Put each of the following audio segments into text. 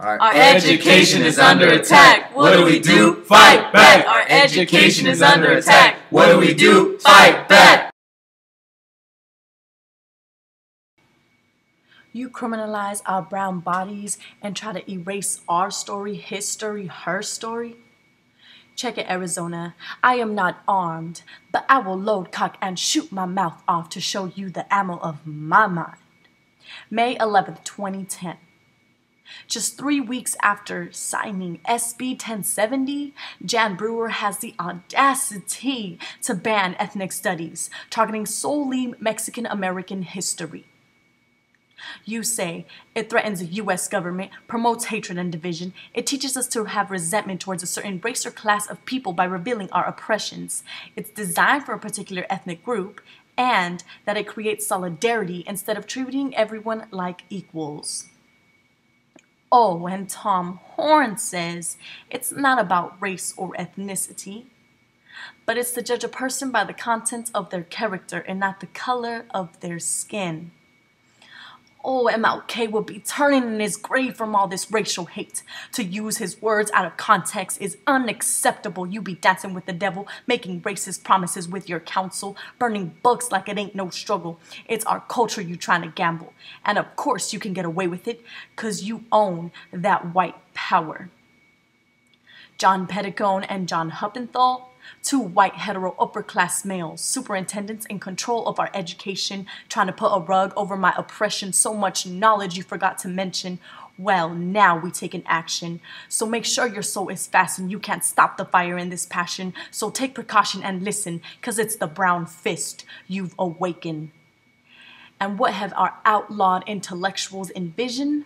Our education is under attack. What do we do? Fight back. Our education is under attack. What do we do? Fight back. You criminalize our brown bodies and try to erase our story, his story, her story? Check it, Arizona. I am not armed, but I will load, cock, and shoot my mouth off to show you the ammo of my mind. May 11th, 2010. Just 3 weeks after signing SB 1070, Jan Brewer has the audacity to ban ethnic studies, targeting solely Mexican-American history. You say it threatens the U.S. government, promotes hatred and division. It teaches us to have resentment towards a certain race or class of people by revealing our oppressions. It's designed for a particular ethnic group, and that it creates solidarity instead of treating everyone like equals. Oh, and Tom Horn says it's not about race or ethnicity, but it's to judge a person by the content of their character and not the color of their skin. Oh, MLK will be turning in his grave from all this racial hate. To use his words out of context is unacceptable. You be dancing with the devil, making racist promises with your counsel, burning books like it ain't no struggle. It's our culture you trying to gamble. And of course you can get away with it, cause you own that white power. John Petticone and John Huppenthal, two white hetero upper-class males, superintendents in control of our education, trying to put a rug over my oppression, so much knowledge you forgot to mention. Well, now we take an action. So make sure your soul is fastened. You can't stop the fire in this passion. So take precaution and listen, cause it's the brown fist you've awakened. And what have our outlawed intellectuals envisioned?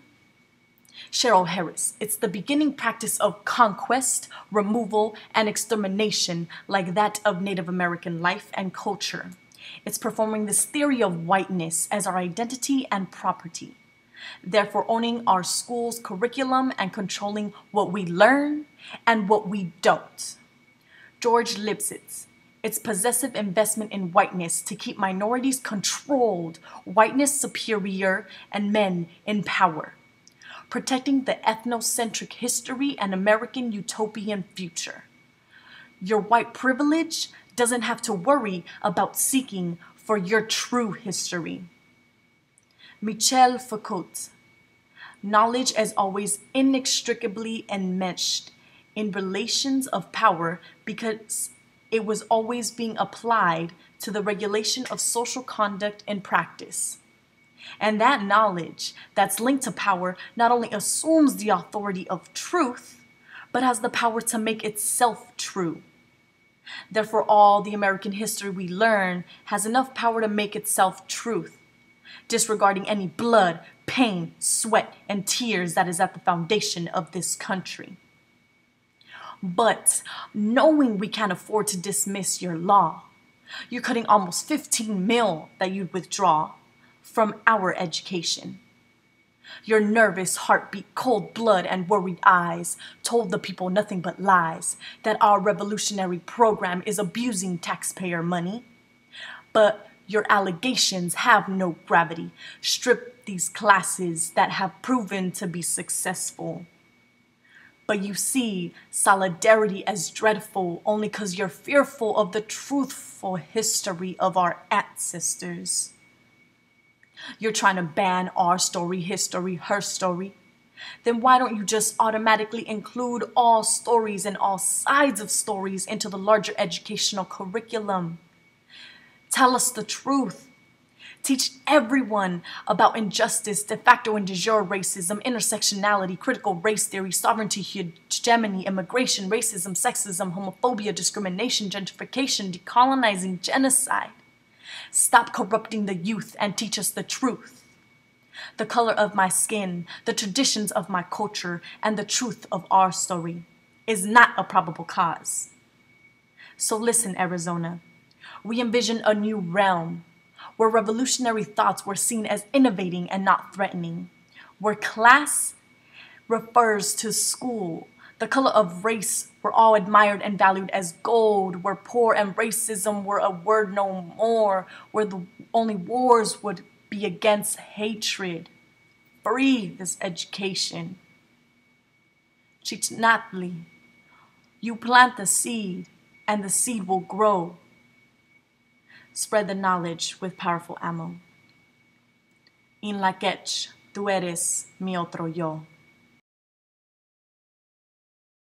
Cheryl Harris, it's the beginning practice of conquest, removal, and extermination like that of Native American life and culture. It's performing this theory of whiteness as our identity and property, therefore owning our school's curriculum and controlling what we learn and what we don't. George Lipsitz, it's possessive investment in whiteness to keep minorities controlled, whiteness superior, and men in power. Protecting the ethnocentric history and American utopian future. Your white privilege doesn't have to worry about seeking for your true history. Michel Foucault. Knowledge is always inextricably enmeshed in relations of power because it was always being applied to the regulation of social conduct and practice. And that knowledge that's linked to power not only assumes the authority of truth, but has the power to make itself true. Therefore, all the American history we learn has enough power to make itself truth, disregarding any blood, pain, sweat, and tears that is at the foundation of this country. But knowing we can't afford to dismiss your law, you're cutting almost 15 mil that you'd withdraw from our education. Your nervous heartbeat, cold blood, and worried eyes told the people nothing but lies, that our revolutionary program is abusing taxpayer money. But your allegations have no gravity. Strip these classes that have proven to be successful. But you see solidarity as dreadful only because you're fearful of the truthful history of our ancestors. You're trying to ban our story, his story, her story. Then why don't you just automatically include all stories and all sides of stories into the larger educational curriculum? Tell us the truth. Teach everyone about injustice, de facto and de jure racism, intersectionality, critical race theory, sovereignty, hegemony, immigration, racism, sexism, homophobia, discrimination, gentrification, decolonizing, genocide. Stop corrupting the youth and teach us the truth. The color of my skin, the traditions of my culture, and the truth of our story is not a probable cause. So listen, Arizona. We envision a new realm where revolutionary thoughts were seen as innovating and not threatening, where class refers to school, the color of race were all admired and valued as gold, where poor and racism were a word no more, where the only wars would be against hatred. Free this education. Chichnatli. You plant the seed, and the seed will grow. Spread the knowledge with powerful ammo. In la quech, tú eres mi otro yo.